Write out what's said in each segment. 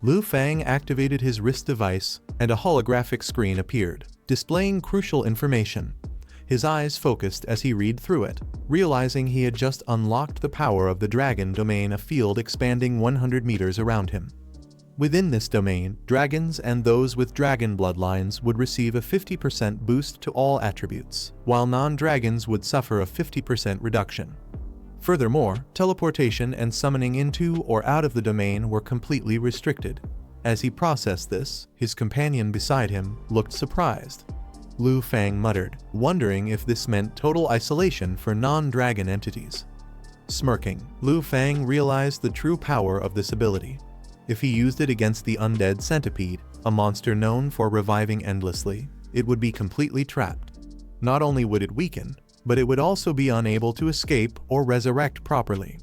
Lu Fang activated his wrist device, and a holographic screen appeared, displaying crucial information. His eyes focused as he read through it, realizing he had just unlocked the power of the dragon domain, a field expanding 100 meters around him. Within this domain, dragons and those with dragon bloodlines would receive a 50% boost to all attributes, while non-dragons would suffer a 50% reduction. Furthermore, teleportation and summoning into or out of the domain were completely restricted. As he processed this, his companion beside him looked surprised. Lu Fang muttered, wondering if this meant total isolation for non-dragon entities. Smirking, Lu Fang realized the true power of this ability. If he used it against the undead centipede, a monster known for reviving endlessly, it would be completely trapped. Not only would it weaken, but it would also be unable to escape or resurrect properly.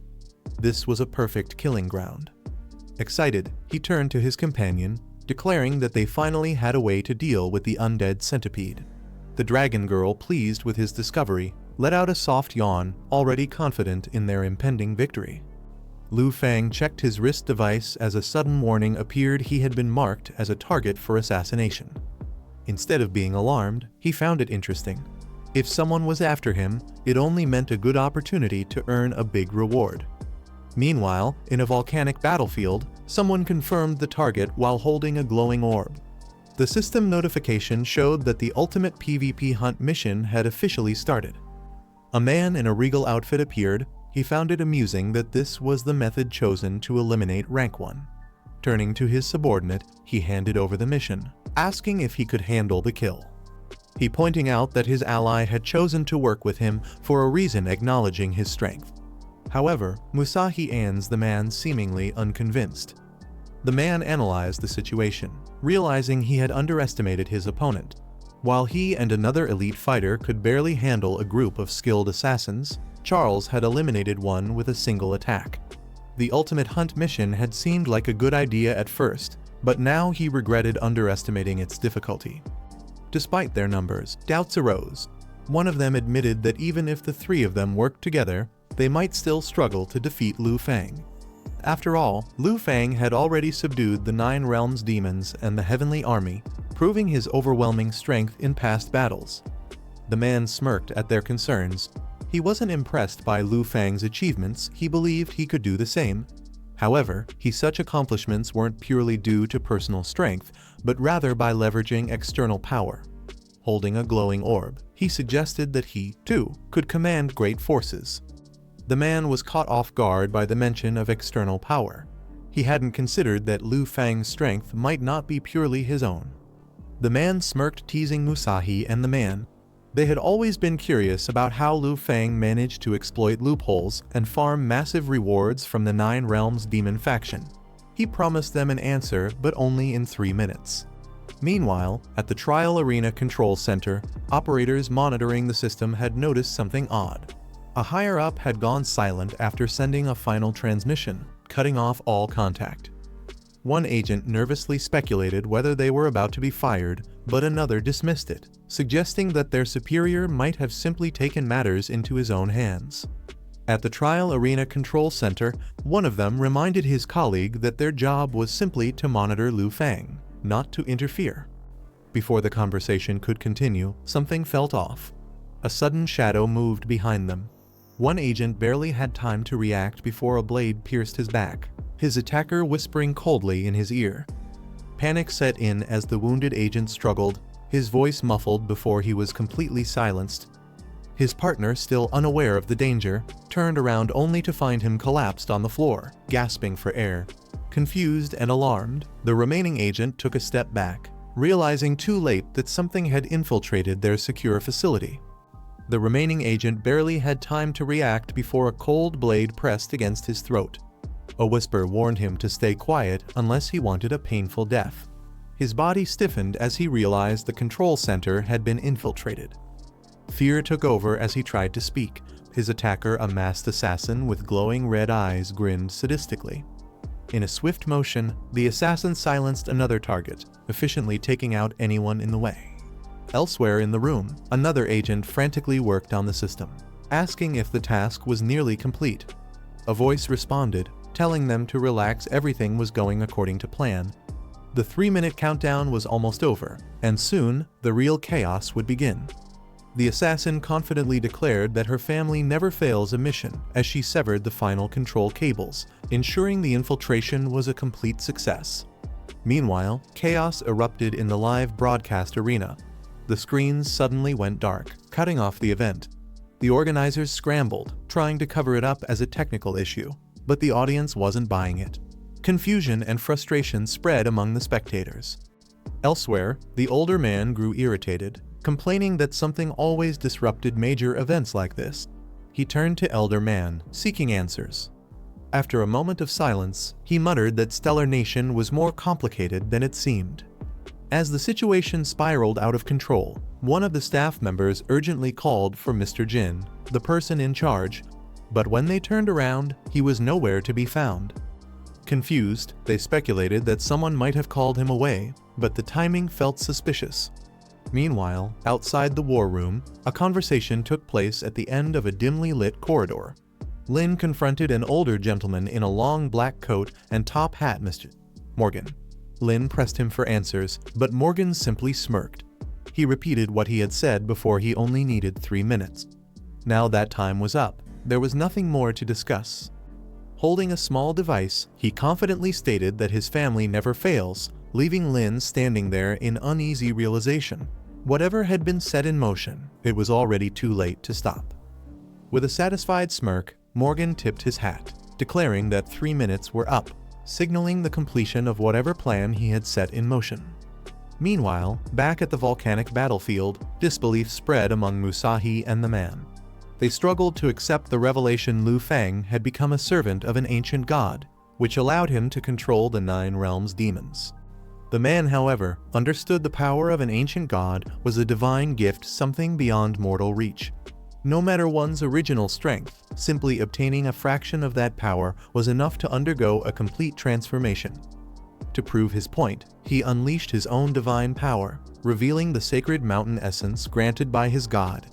This was a perfect killing ground. Excited, he turned to his companion, declaring that they finally had a way to deal with the undead centipede. The dragon girl, pleased with his discovery, let out a soft yawn, already confident in their impending victory. Lu Fang checked his wrist device as a sudden warning appeared. He had been marked as a target for assassination. Instead of being alarmed, he found it interesting. If someone was after him, it only meant a good opportunity to earn a big reward. Meanwhile, in a volcanic battlefield, someone confirmed the target while holding a glowing orb. The system notification showed that the ultimate PvP hunt mission had officially started. A man in a regal outfit appeared. He found it amusing that this was the method chosen to eliminate rank 1. Turning to his subordinate, he handed over the mission, asking if he could handle the kill. He pointing out that his ally had chosen to work with him for a reason, acknowledging his strength. However, Musahi ans the man, seemingly unconvinced. The man analyzed the situation, realizing he had underestimated his opponent. While he and another elite fighter could barely handle a group of skilled assassins, Charles had eliminated one with a single attack. The ultimate hunt mission had seemed like a good idea at first, but now he regretted underestimating its difficulty. Despite their numbers, doubts arose. One of them admitted that even if the three of them worked together, they might still struggle to defeat Lu Fang. After all, Lu Fang had already subdued the 9 Realms demons and the Heavenly Army, proving his overwhelming strength in past battles. The man smirked at their concerns. He wasn't impressed by Lu Fang's achievements. He believed he could do the same. However, such accomplishments weren't purely due to personal strength, but rather by leveraging external power. Holding a glowing orb, he suggested that he, too, could command great forces. The man was caught off guard by the mention of external power. He hadn't considered that Lu Fang's strength might not be purely his own. The man smirked, teasing Musahi and the man. They had always been curious about how Lu Fang managed to exploit loopholes and farm massive rewards from the 9 Realms demon faction. He promised them an answer, but only in 3 minutes. Meanwhile, at the Trial Arena Control Center, operators monitoring the system had noticed something odd. A higher-up had gone silent after sending a final transmission, cutting off all contact. One agent nervously speculated whether they were about to be fired, but another dismissed it, suggesting that their superior might have simply taken matters into his own hands. At the Trial Arena Control Center, one of them reminded his colleague that their job was simply to monitor Lu Fang, not to interfere. Before the conversation could continue, something felt off. A sudden shadow moved behind them. One agent barely had time to react before a blade pierced his back, his attacker whispering coldly in his ear. Panic set in as the wounded agent struggled, his voice muffled before he was completely silenced. His partner, still unaware of the danger, turned around only to find him collapsed on the floor, gasping for air. Confused and alarmed, the remaining agent took a step back, realizing too late that something had infiltrated their secure facility. The remaining agent barely had time to react before a cold blade pressed against his throat. A whisper warned him to stay quiet unless he wanted a painful death. His body stiffened as he realized the control center had been infiltrated. Fear took over as he tried to speak. His attacker, a masked assassin with glowing red eyes, grinned sadistically. In a swift motion, the assassin silenced another target, efficiently taking out anyone in the way. Elsewhere in the room, another agent frantically worked on the system, asking if the task was nearly complete. A voice responded, telling them to relax. Everything was going according to plan. The 3-minute countdown was almost over, and soon, the real chaos would begin. The assassin confidently declared that her family never fails a mission as she severed the final control cables, ensuring the infiltration was a complete success. Meanwhile, chaos erupted in the live broadcast arena. The screens suddenly went dark, cutting off the event. The organizers scrambled, trying to cover it up as a technical issue, but the audience wasn't buying it. Confusion and frustration spread among the spectators. Elsewhere, the older man grew irritated, complaining that something always disrupted major events like this. He turned to Elder Man, seeking answers. After a moment of silence, he muttered that Stellar Nation was more complicated than it seemed. As the situation spiraled out of control, one of the staff members urgently called for Mr. Jin, the person in charge, but when they turned around, he was nowhere to be found. Confused, they speculated that someone might have called him away, but the timing felt suspicious. Meanwhile, outside the war room, a conversation took place at the end of a dimly lit corridor. Lin confronted an older gentleman in a long black coat and top hat. Mr. Morgan. Lin pressed him for answers, but Morgan simply smirked. He repeated what he had said before. He only needed 3 minutes. Now that time was up, there was nothing more to discuss. Holding a small device, he confidently stated that his family never fails, leaving Lin standing there in uneasy realization. Whatever had been set in motion, it was already too late to stop. With a satisfied smirk, Morgan tipped his hat, declaring that 3 minutes were up, signaling the completion of whatever plan he had set in motion. Meanwhile, back at the volcanic battlefield, disbelief spread among Musahi and the man. They struggled to accept the revelation Lu Fang had become a servant of an ancient god, which allowed him to control the 9 realms' demons. The man, however, understood the power of an ancient god was a divine gift, something beyond mortal reach. No matter one's original strength, simply obtaining a fraction of that power was enough to undergo a complete transformation. To prove his point, he unleashed his own divine power, revealing the sacred mountain essence granted by his god.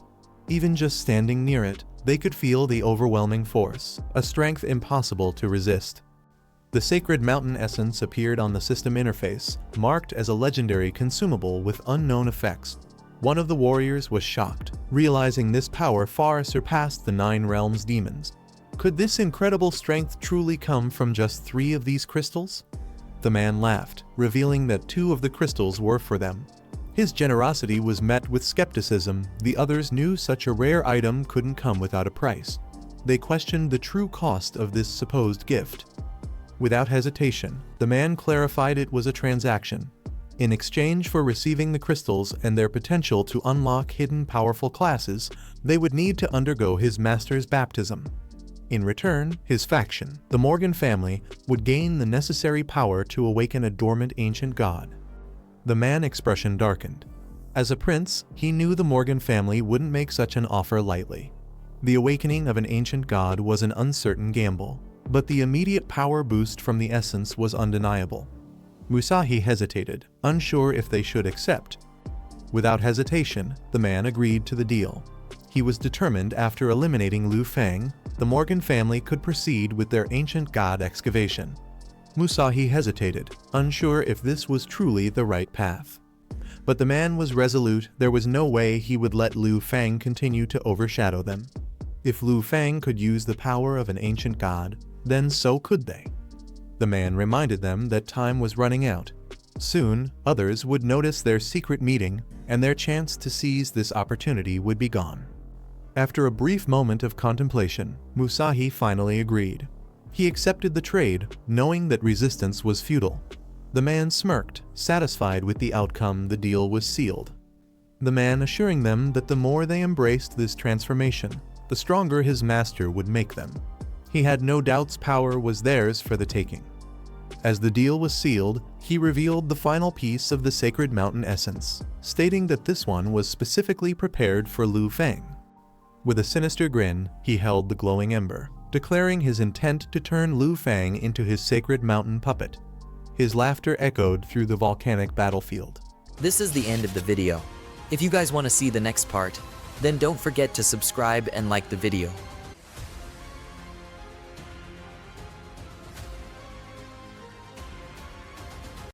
Even just standing near it, they could feel the overwhelming force, a strength impossible to resist. The sacred mountain essence appeared on the system interface, marked as a legendary consumable with unknown effects. One of the warriors was shocked, realizing this power far surpassed the 9 realms demons. Could this incredible strength truly come from just 3 of these crystals? The man laughed, revealing that 2 of the crystals were for them. His generosity was met with skepticism. The others knew such a rare item couldn't come without a price. They questioned the true cost of this supposed gift. Without hesitation, the man clarified it was a transaction. In exchange for receiving the crystals and their potential to unlock hidden powerful classes, they would need to undergo his master's baptism. In return, his faction, the Morgan family, would gain the necessary power to awaken a dormant ancient god. The man's expression darkened. As a prince, he knew the Morgan family wouldn't make such an offer lightly. The awakening of an ancient god was an uncertain gamble, but the immediate power boost from the essence was undeniable. Musahi hesitated, unsure if they should accept. Without hesitation, the man agreed to the deal. He was determined after eliminating Lu Fang, the Morgan family could proceed with their ancient god excavation. Musahi hesitated, unsure if this was truly the right path. But the man was resolute. There was no way he would let Lu Fang continue to overshadow them. If Lu Fang could use the power of an ancient god, then so could they. The man reminded them that time was running out. Soon, others would notice their secret meeting, and their chance to seize this opportunity would be gone. After a brief moment of contemplation, Musahi finally agreed. He accepted the trade, knowing that resistance was futile. The man smirked, satisfied with the outcome. The deal was sealed. The man assuring them that the more they embraced this transformation, the stronger his master would make them. He had no doubts power was theirs for the taking. As the deal was sealed, he revealed the final piece of the sacred mountain essence, stating that this one was specifically prepared for Lu Fang. With a sinister grin, he held the glowing ember, declaring his intent to turn Lu Fang into his sacred mountain puppet. His laughter echoed through the volcanic battlefield. This is the end of the video. If you guys want to see the next part, then don't forget to subscribe and like the video.